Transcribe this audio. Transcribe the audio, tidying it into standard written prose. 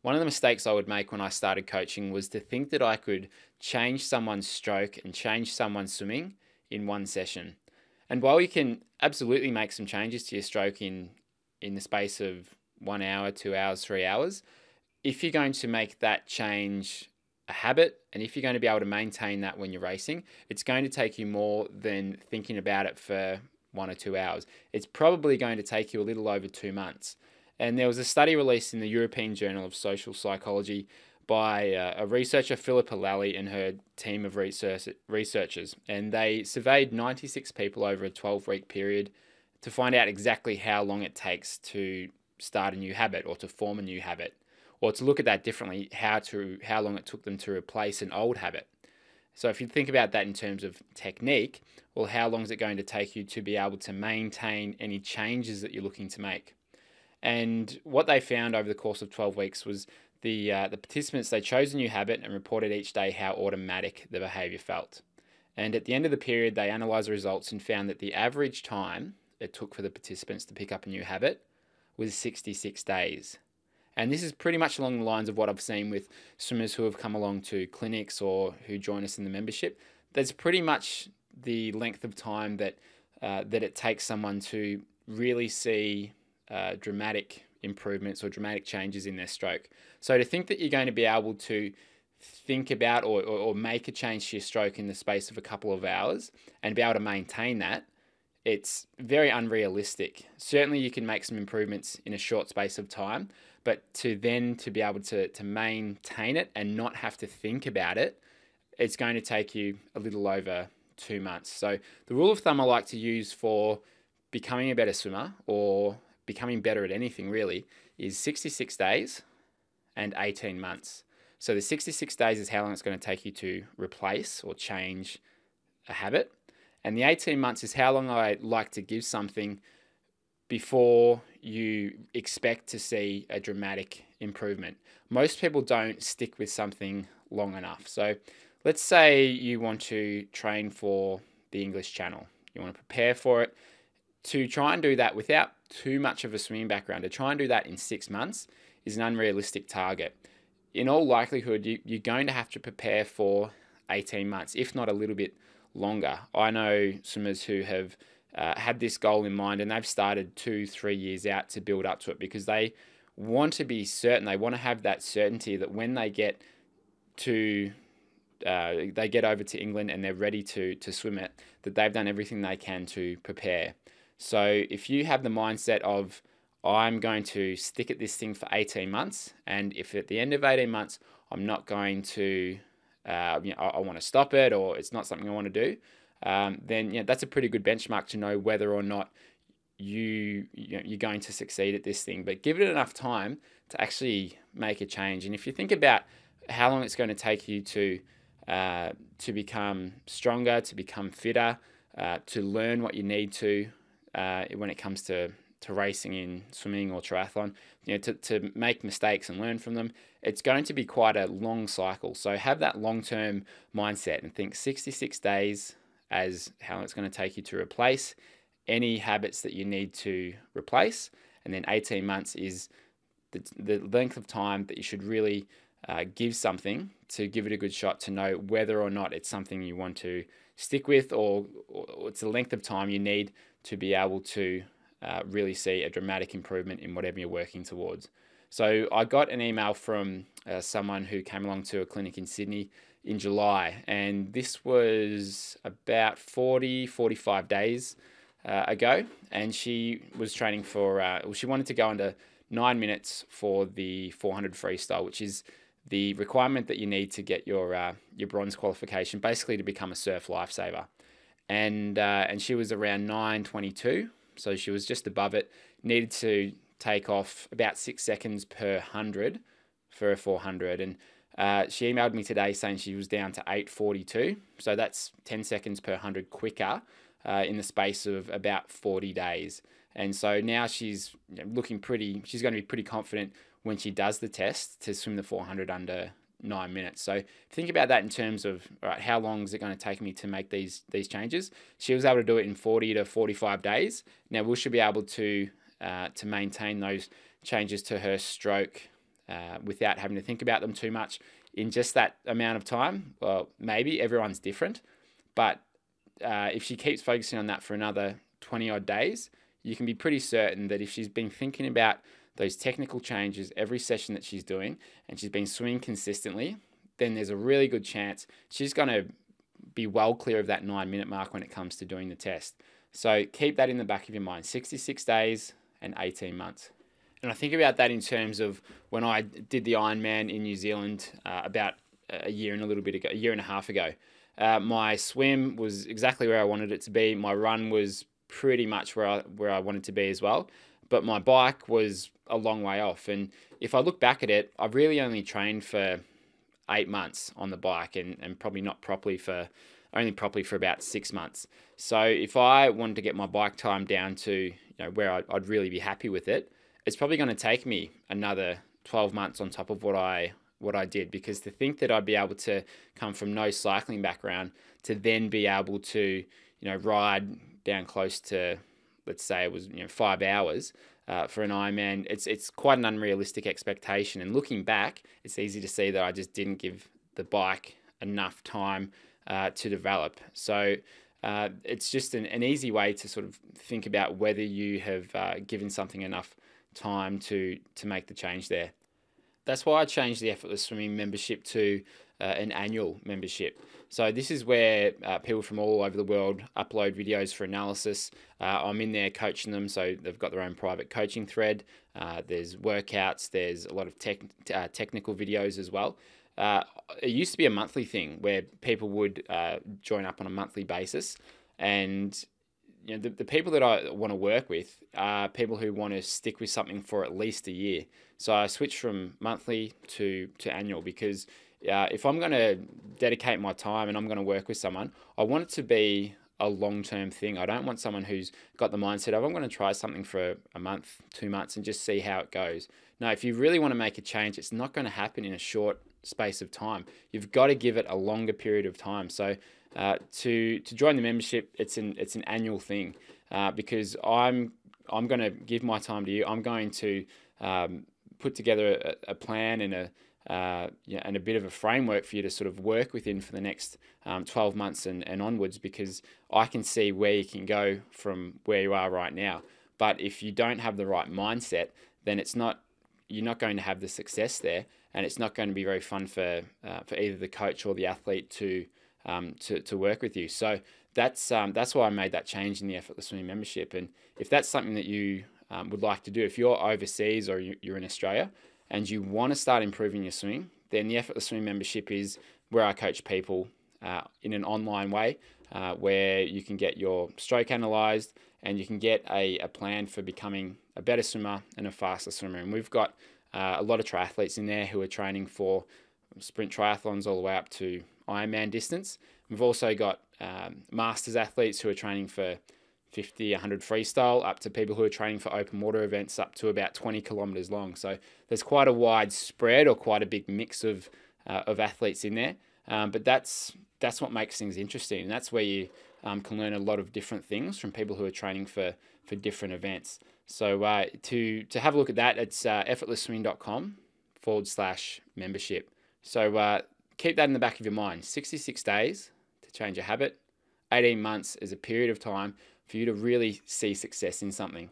one of the mistakes I would make when I started coaching was to think that I could change someone's stroke and change someone's swimming in one session. And while you can absolutely make some changes to your stroke in the space of 1 hour, 2 hours, 3 hours, if you're going to make that change a habit, and if you're going to be able to maintain that when you're racing, it's going to take you more than thinking about it for 1 or 2 hours. It's probably going to take you a little over 2 months. And there was a study released in the European Journal of Social Psychology by a researcher, Philippa Lally, and her team of researchers. And they surveyed 96 people over a 12-week period to find out exactly how long it takes to start a new habit or to form a new habit. Or to look at that differently, how long it took them to replace an old habit. So if you think about that in terms of technique, well, how long is it going to take you to be able to maintain any changes that you're looking to make? And what they found over the course of 12 weeks was the participants, they chose a new habit and reported each day how automatic the behavior felt. And at the end of the period, they analyzed the results and found that the average time it took for the participants to pick up a new habit was 66 days. And this is pretty much along the lines of what I've seen with swimmers who have come along to clinics or who join us in the membership. That's pretty much the length of time that it takes someone to really see dramatic improvements or dramatic changes in their stroke. So to think that you're going to be able to think about or make a change to your stroke in the space of a couple of hours and be able to maintain that, it's very unrealistic. Certainly you can make some improvements in a short space of time, but to be able to maintain it and not have to think about it, it's going to take you a little over 2 months. So the rule of thumb I like to use for becoming a better swimmer or becoming better at anything really is 66 days and 18 months. So the 66 days is how long it's going to take you to replace or change a habit. And the 18 months is how long I like to give something before you expect to see a dramatic improvement. Most people don't stick with something long enough. So let's say you want to train for the English Channel. You want to prepare for it. To try and do that without too much of a swimming background, to try and do that in 6 months is an unrealistic target. In all likelihood, you're going to have to prepare for 18 months, if not a little bit longer. I know swimmers who have had this goal in mind and they've started 2-3 years out to build up to it because they want to be certain. They want to have that certainty that when they get over to England and they're ready to swim it, that they've done everything they can to prepare. So if you have the mindset of, I'm going to stick at this thing for 18 months, and if at the end of 18 months I'm not going to I want to stop it, or it's not something I want to do, then that's a pretty good benchmark to know whether or not you're going to succeed at this thing. But give it enough time to actually make a change. And if you think about how long it's going to take you to become stronger, to become fitter, to learn what you need to when it comes to racing in swimming or triathlon, to make mistakes and learn from them, it's going to be quite a long cycle. So have that long-term mindset and think 66 days as how long it's going to take you to replace any habits that you need to replace. And then 18 months is the length of time that you should really give something to give it a good shot to know whether or not it's something you want to stick with, or it's the length of time you need to be able to really see a dramatic improvement in whatever you're working towards. So I got an email from someone who came along to a clinic in Sydney in July, and this was about 45 days ago, and she was training for, she wanted to go under 9 minutes for the 400 freestyle, which is the requirement that you need to get your bronze qualification, basically to become a surf lifesaver. And she was around 9:22. So she was just above it, needed to take off about 6 seconds per 100 for a 400. And she emailed me today saying she was down to 8:42. So that's 10 seconds per 100 quicker in the space of about 40 days. And so now she's she's going to be pretty confident when she does the test to swim the 400 under 9 minutes. So think about that in terms of, all right, how long is it going to take me to make these changes? She was able to do it in 40 to 45 days. Now, will she be able to maintain those changes to her stroke without having to think about them too much in just that amount of time. Well, maybe everyone's different, but if she keeps focusing on that for another 20 odd days, you can be pretty certain that if she's been thinking about those technical changes every session that she's doing and she's been swimming consistently, then there's a really good chance she's going to be well clear of that 9-minute mark when it comes to doing the test. So keep that in the back of your mind, 66 days and 18 months. And I think about that in terms of when I did the Ironman in New Zealand about a year and a half ago. My swim was exactly where I wanted it to be. My run was pretty much where I wanted to be as well. But my bike was a long way off. And if I look back at it, I've really only trained for 8 months on the bike and probably not properly for about 6 months. So if I wanted to get my bike time down to where I'd really be happy with it, it's probably going to take me another 12 months on top of what I did, because to think that I'd be able to come from no cycling background to then be able to ride down close to, let's say it was 5 hours for an Ironman, it's quite an unrealistic expectation. And looking back, it's easy to see that I just didn't give the bike enough time to develop. So it's just an easy way to sort of think about whether you have given something enough time to make the change there. That's why I changed the Effortless Swimming membership to an annual membership. So this is where people from all over the world upload videos for analysis. I'm in there coaching them, so they've got their own private coaching thread. There's workouts, there's a lot of technical videos as well. It used to be a monthly thing where people would join up on a monthly basis, and the people that I want to work with are people who want to stick with something for at least a year. So I switched from monthly to annual, because if I'm going to dedicate my time and I'm going to work with someone, I want it to be a long-term thing. I don't want someone who's got the mindset of, I'm going to try something for a month, 2 months, and just see how it goes. No, if you really want to make a change, it's not going to happen in a short space of time. You've got to give it a longer period of time. So to join the membership, it's an annual thing, because I'm going to give my time to you. I'm going to put together a plan and a bit of a framework for you to sort of work within for the next 12 months and onwards, because I can see where you can go from where you are right now. But if you don't have the right mindset, then you're not going to have the success there, and it's not going to be very fun for either the coach or the athlete to work with you. So that's why I made that change in the Effortless Swimming membership. And if that's something that you would like to do, if you're overseas or you're in Australia and you want to start improving your swimming, then the Effortless Swimming membership is where I coach people in an online way, where you can get your stroke analysed and you can get a plan for becoming a better swimmer and a faster swimmer. And we've got a lot of triathletes in there who are training for sprint triathlons all the way up to Ironman distance. We've also got masters athletes who are training for 50, 100 freestyle, up to people who are training for open water events up to about 20 kilometers long. So there's quite a wide spread, or quite a big mix of athletes in there. But that's what makes things interesting, and that's where you can learn a lot of different things from people who are training for different events. So to have a look at that, it's effortlessswimming.com/membership. So keep that in the back of your mind. 66 days to change a habit. 18 months is a period of time for you to really see success in something.